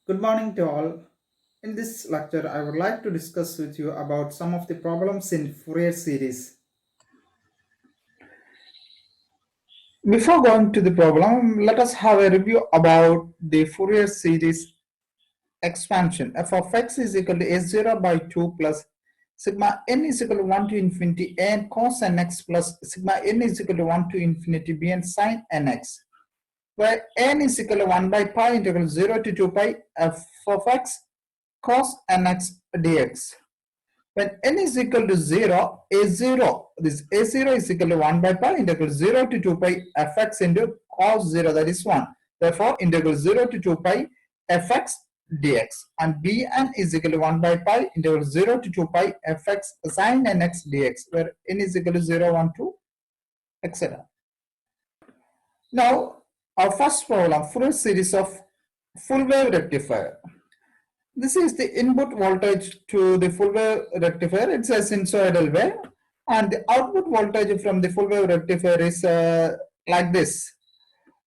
Good morning to all. In this lecture, I would like to discuss with you about some of the problems in Fourier series. Before going to the problem, let us have a review about the Fourier series expansion. F of x is equal to a0 by 2 plus sigma n is equal to 1 to infinity a n cos nx plus sigma n is equal to 1 to infinity b n sin nx, where n is equal to 1 by pi integral 0 to 2 pi f of x cos nx dx. When n is equal to 0, a0, this a0 is equal to 1 by pi integral 0 to 2 pi fx into cos 0, that is 1. Therefore, integral 0 to 2 pi fx dx. And bn is equal to 1 by pi integral 0 to 2 pi fx sin nx dx, where n is equal to 0, 1, 2, etc. Now, our first problem, Fourier series of full wave rectifier. This is the input voltage to the full wave rectifier. It's a sinusoidal wave, and the output voltage from the full wave rectifier is like this.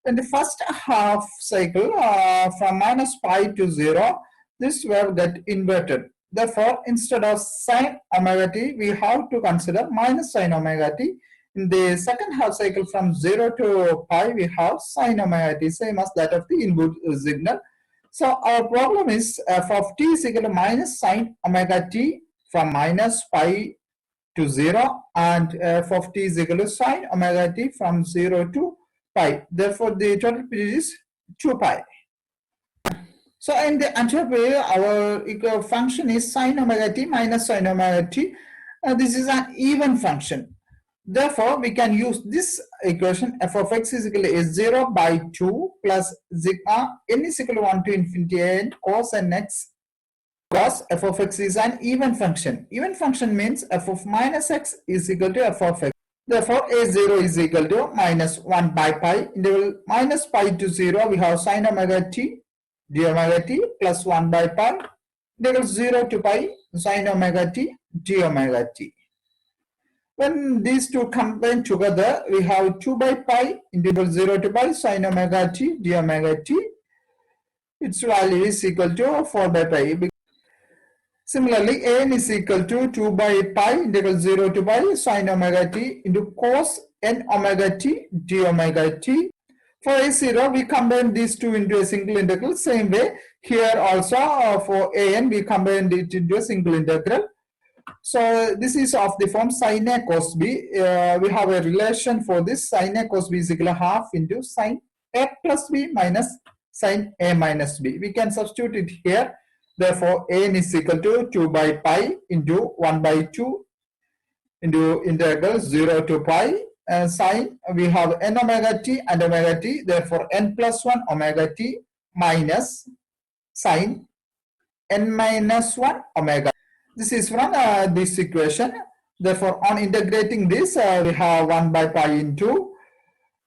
In the first half cycle, from minus pi to 0, this wave get inverted. Therefore, instead of sine omega t, we have to consider minus sine omega t. In the second half cycle, from 0 to pi, we have sine omega t, same as that of the input signal. So our problem is f of t is equal to minus sine omega t from minus pi to 0, and f of t is equal to sine omega t from 0 to pi. Therefore, the total period is 2 pi. So in the entropy, our function is sine omega t minus sine omega t. This is an even function. Therefore, we can use this equation f of x is equal to a0 by 2 plus sigma n is equal to 1 to infinity n cos nx, cos f of x is an even function. Even function means f of minus x is equal to f of x. Therefore, a0 is equal to minus 1 by pi. Interval minus pi to 0, we have sine omega t d omega t plus 1 by pi. Interval 0 to pi sine omega t d omega t. When these two combine together, we have 2 by pi interval 0 to pi sine omega t d omega t. Its value is equal to 4 by pi. Similarly, n is equal to 2 by pi integral 0 to pi sine omega t into cos n omega t d omega t. For a0, we combine these two into a single integral. Same way, here also for an, we combine it into a single integral. So this is of the form sin a cos b. We have a relation for this. Sin a cos b is equal to half into sin a plus b minus sin a minus b. We can substitute it here. Therefore, n is equal to 2 by pi into 1 by 2 into integral 0 to pi. Sine, we have n omega t and omega t. Therefore, n plus 1 omega t minus sine n minus 1 omega. This is from this equation. Therefore, on integrating this, we have 1 by pi into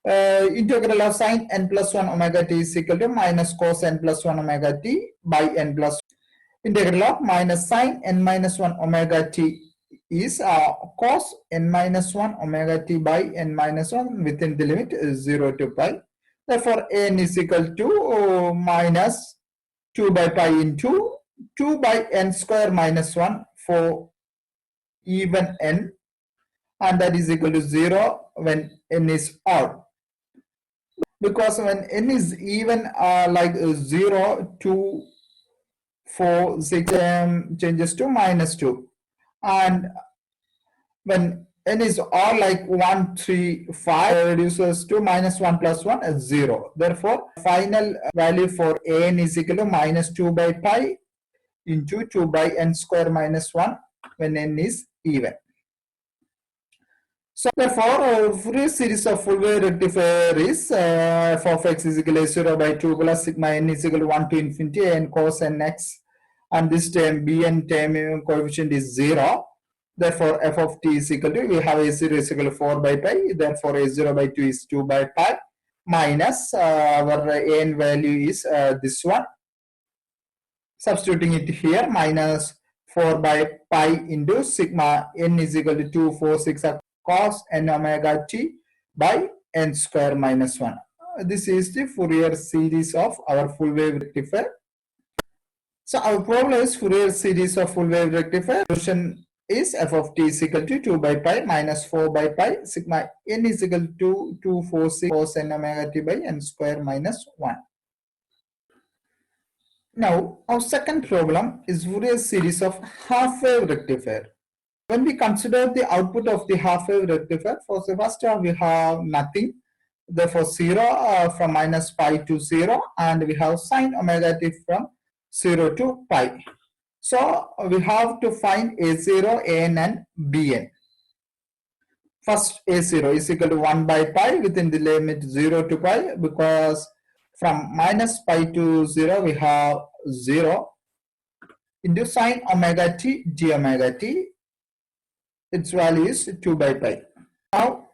integral of sine n plus 1 omega t is equal to minus cos n plus 1 omega t by n plus integral of minus sine n minus 1 omega t is cos n minus 1 omega t by n minus 1 within the limit 0 to pi. Therefore, n is equal to minus 2 by pi into 2 by n square minus 1 for even n, and that is equal to 0 when n is odd. Because when n is even, like 0, 2, 4, 6 changes to minus 2. And when n is odd, like 1, 3, 5, reduces to minus 1 plus 1 is 0. Therefore, final value for n is equal to minus 2 by pi into 2 by n square minus 1 when n is even. So therefore, Fourier series of full wave rectifier is f of x is equal to 0 by 2 plus sigma n is equal to 1 to infinity n cos nx, and this term bn term coefficient is 0. Therefore, f of t is equal to, we have a0 is equal to 4 by pi. Therefore, a0 by 2 is 2 by pi minus our n value is this one. Substituting it here, minus 4 by pi into sigma n is equal to 2, 4, 6 cos n omega t by n square minus 1. This is the Fourier series of our full wave rectifier. So our problem is Fourier series of full wave rectifier. Solution is f of t is equal to 2 by pi minus 4 by pi sigma n is equal to 246 cos n omega t by n square minus 1. Now our second problem is Fourier series of half wave rectifier. When we consider the output of the half wave rectifier, for the first we have nothing, therefore 0 from minus pi to 0, and we have sine omega t from 0 to pi. So we have to find A0, An and Bn. First A0 is equal to 1 by pi within the limit 0 to pi, because from minus pi to 0 we have 0 into sine omega t d omega t. Its value is 2 by pi. Now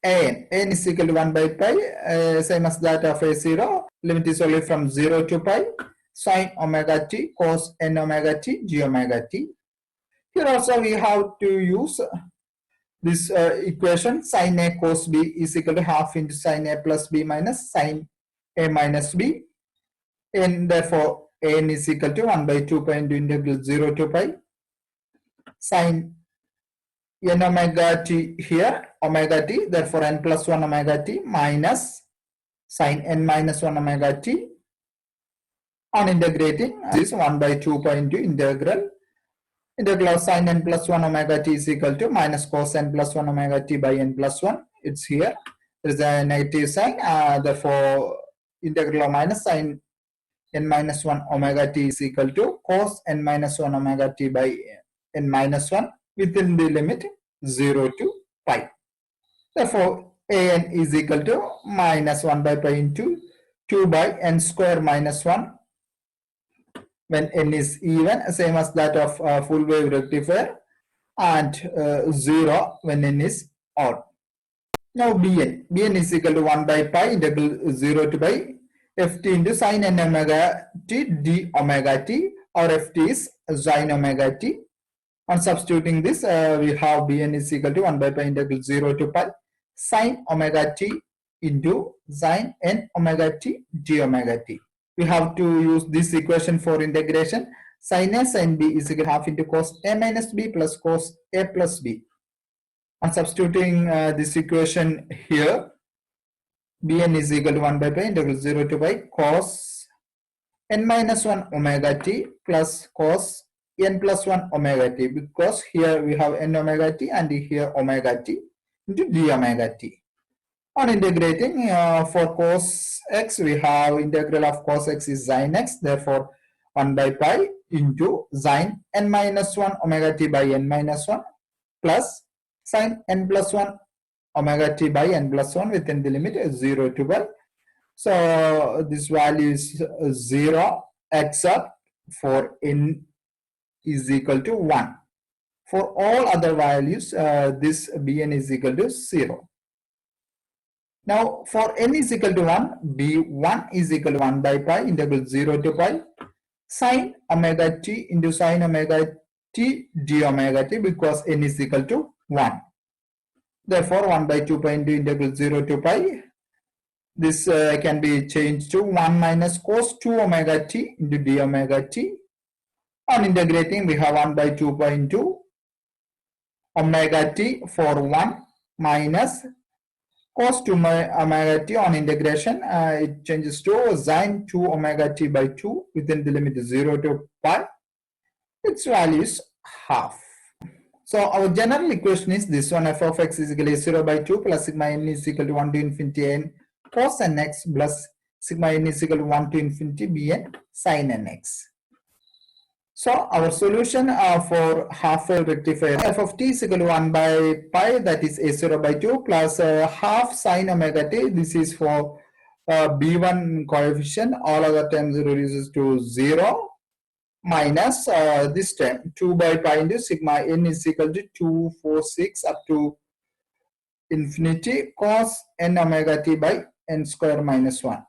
an is equal to 1 by pi, same as that of A0. Limit is only from 0 to pi. Sine omega t cos n omega t g omega t. Here also we have to use this equation. Sine a cos b is equal to half into sine a plus b minus sine a minus b. And therefore an is equal to 1 by 2 pi into integral 0 to pi. Sine n omega t here, omega t, therefore n plus 1 omega t minus sine n minus 1 omega t. On integrating, this 1 by 2 pi into integral of sine n plus 1 omega t is equal to minus cos n plus 1 omega t by n plus 1. It's here. There is a negative sign. Therefore, integral of minus sine n minus 1 omega t is equal to cos n minus 1 omega t by n minus 1 within the limit 0 to pi. Therefore, an is equal to minus 1 by pi into 2 by n square minus 1 when n is even, same as that of full wave rectifier, and 0 when n is odd. Now bn is equal to 1 by pi integral 0 to pi ft into sine n omega t d omega t, or ft is sine omega t. On substituting this, we have bn is equal to 1 by pi integral 0 to pi sine omega t into sine n omega t d omega t. We have to use this equation for integration. Sin a sin b is equal to half into cos a minus b plus cos a plus b. On substituting this equation here, bn is equal to 1 by pi integral 0 to pi cos n minus 1 omega t plus cos n plus 1 omega t, because here we have n omega t and here omega t into d omega t. On integrating, for cos x, we have integral of cos x is sin x, therefore 1 by pi into sin n minus 1 omega t by n minus 1 plus sin n plus 1 omega t by n plus 1 within the limit 0 to pi. So this value is 0 except for n is equal to 1. For all other values, this bn is equal to 0. Now for n is equal to 1, b1 is equal to 1 by pi integral 0 to pi sine omega t into sine omega t d omega t, because n is equal to 1. Therefore 1 by 2 pi into integral 0 to pi. This can be changed to 1 minus cos 2 omega t into d omega t. On integrating, we have 1 by 2 pi into omega t for 1 minus cos 2 omega t. On integration, it changes to sine 2 omega t by 2 within the limit 0 to pi. Its value is half. So our general equation is this one: f of x is equal to 0 by 2 plus sigma n is equal to 1 to infinity n cos n x plus sigma n is equal to 1 to infinity bn sin n x. So our solution for half wave rectifier, f of t is equal to 1 by pi, that is a0 by 2 plus half sine omega t. This is for b1 coefficient. All other terms reduces to 0 minus this term 2 by pi into sigma n is equal to 246 up to infinity cos n omega t by n square minus 1.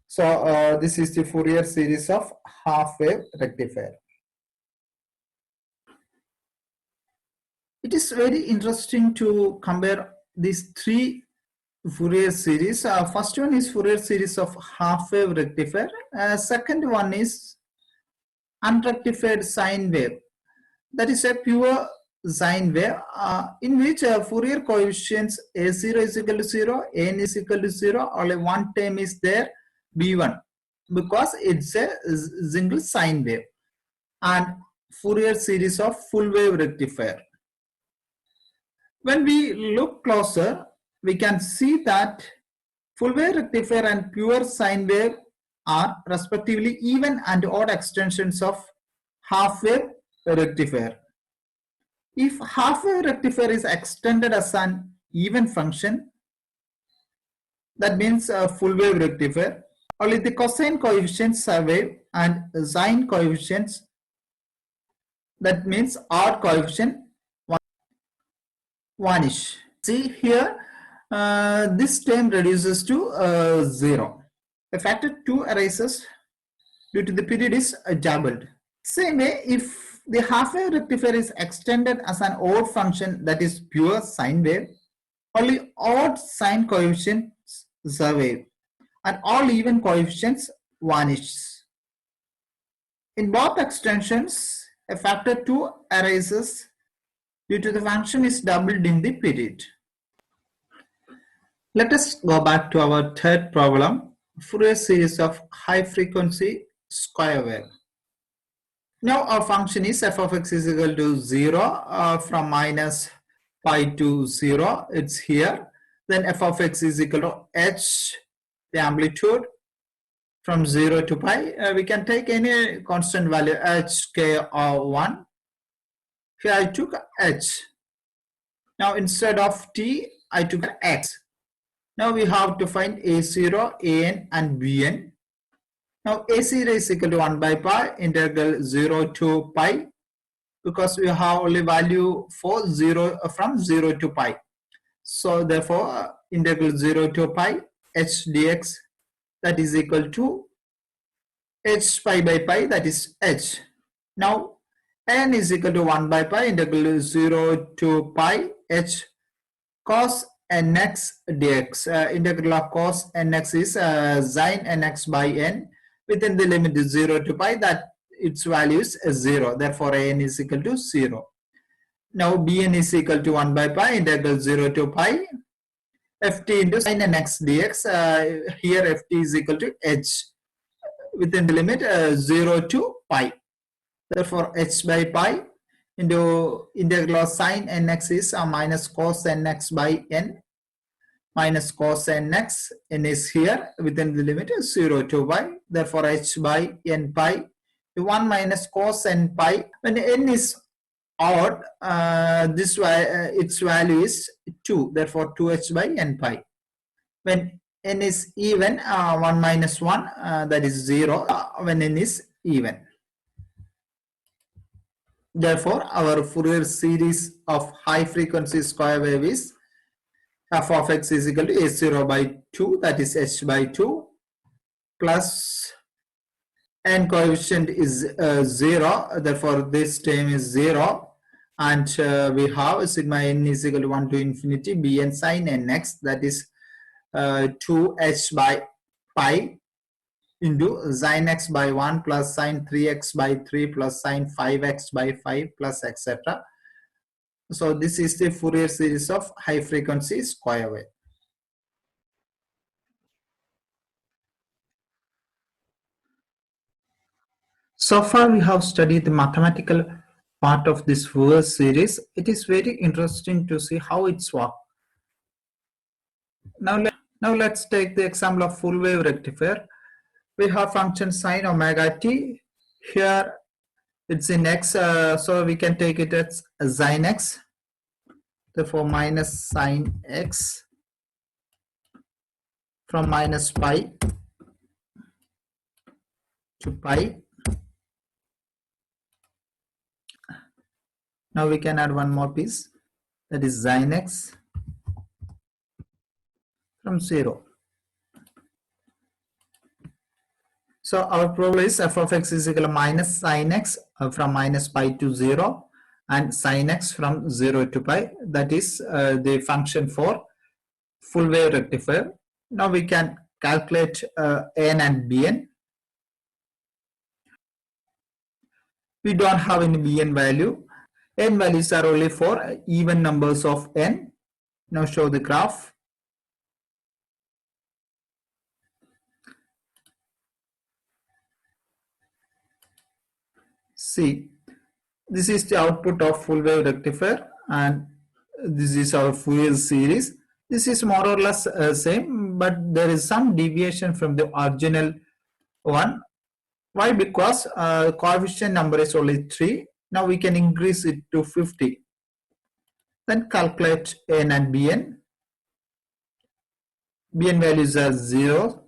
So this is the Fourier series of half wave rectifier. It is very interesting to compare these three Fourier series. First one is Fourier series of half wave rectifier. Second one is unrectified sine wave. That is a pure sine wave in which Fourier coefficients a0 is equal to 0, n is equal to 0, only one term is there, b1, because it's a single sine wave, and Fourier series of full wave rectifier. When we look closer, we can see that full wave rectifier and pure sine wave are respectively even and odd extensions of half wave rectifier. If half wave rectifier is extended as an even function, that means a full wave rectifier, only the cosine coefficients are wave and sine coefficients, that means odd coefficient, vanish. See here, this term reduces to 0. The factor 2 arises due to the period is doubled. Same way, if the half wave rectifier is extended as an odd function, that is pure sine wave, only odd sine coefficients are wave and all even coefficients vanish. In both extensions, a factor 2 arises due to the function is doubled in the period. Let us go back to our third problem, Fourier series of high frequency square wave. Now our function is f of x is equal to 0 from minus pi to 0, it's here. Then f of x is equal to h, the amplitude, from 0 to pi. We can take any constant value, h, k, or 1. Here I took h. Now instead of t, I took x. Now we have to find a0, an, and bn. Now a0 is equal to 1 by pi integral 0 to pi, because we have only value for 0 from 0 to pi. So therefore integral 0 to pi h dx, that is equal to h pi by pi, that is h. Now n is equal to 1 by pi integral 0 to pi h cos nx dx. Integral of cos nx is sine nx by n within the limit is 0 to pi, that its value is 0. Therefore n is equal to 0. Now bn is equal to 1 by pi integral 0 to pi ft into sine nx dx. Here ft is equal to h within the limit 0 to pi. Therefore h by pi into integral of sine nx is minus cos nx by n, minus cos nx, n is here within the limit is 0 to pi. Therefore h by n pi, 1 minus cos n pi. When n is odd, its value is 2, therefore 2h by n pi. When n is even, 1 minus 1, that is 0 when n is even. Therefore our Fourier series of high frequency square wave is f of x is equal to a0 by 2, that is h by 2, plus n coefficient is 0, therefore this term is 0, and we have sigma n is equal to 1 to infinity bn sine nx, that is 2h by pi into sine x by 1 plus sine 3x by 3 plus sine 5x by 5 plus etc. So this is the Fourier series of high frequency square wave. So far we have studied the mathematical part of this Fourier series. It is very interesting to see how it's work. Now let's take the example of full wave rectifier. We have function sine omega t. Here it's in x, so we can take it as sine x. Therefore minus sine x from minus pi to pi. Now we can add one more piece, that is sine x from 0. So our problem is f of x is equal to minus sine x from minus pi to 0 and sine x from 0 to pi. That is the function for full wave rectifier. Now we can calculate n and bn. We don't have any Bn value. N values are only for even numbers of n. Now show the graph. See, this is the output of full wave rectifier, and this is our Fourier series. This is more or less same, but there is some deviation from the original one. Why? Because coefficient number is only 3. Now we can increase it to 50. Then calculate n and bn. Bn values are 0.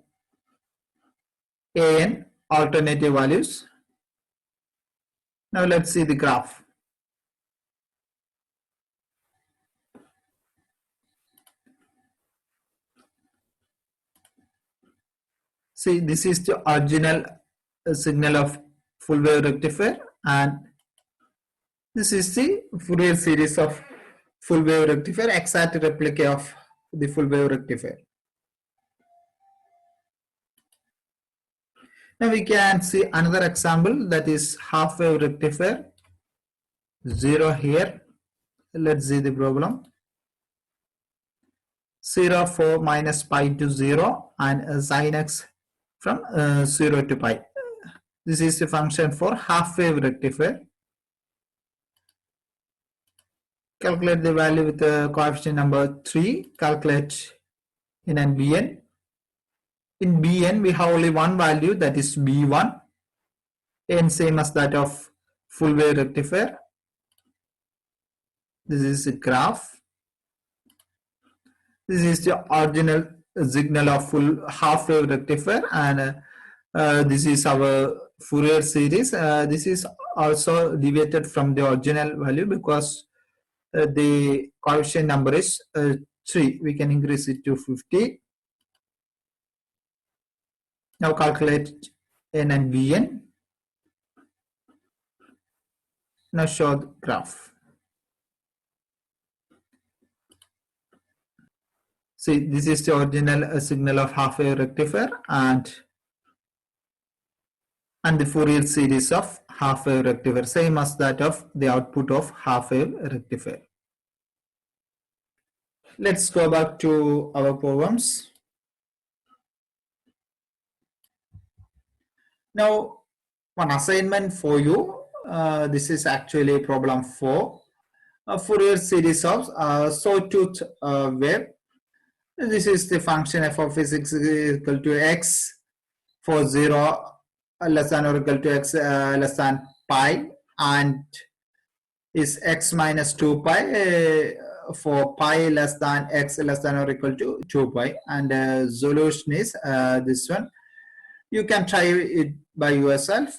An alternative values. Now let's see the graph. See, this is the original signal of full wave rectifier, and this is the Fourier series of full wave rectifier, exact replica of the full wave rectifier. Now we can see another example, that is half wave rectifier. 0 here. Let's see the problem. 0 for minus pi to 0 and sin x from 0 to pi. This is the function for half wave rectifier. Calculate the value with the coefficient number 3. Calculate in and bn. In bn we have only one value, that is b1, and same as that of full wave rectifier. This is a graph. This is the original signal of full half wave rectifier, and this is our Fourier series. This is also deviated from the original value because the coefficient number is 3. We can increase it to 50. Now calculate n and bn. Now show the graph. See, this is the original signal of half wave rectifier and the Fourier series of half wave rectifier, same as that of the output of half wave rectifier. Let's go back to our problems. Now, one assignment for you. This is actually problem 4. A Fourier series of sawtooth wave. This is the function f of x is equal to x for 0 less than or equal to x less than pi, and is x minus 2 pi for pi less than x less than or equal to 2 pi, and solution is this one. You can try it by yourself.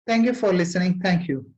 Thank you for listening. Thank you.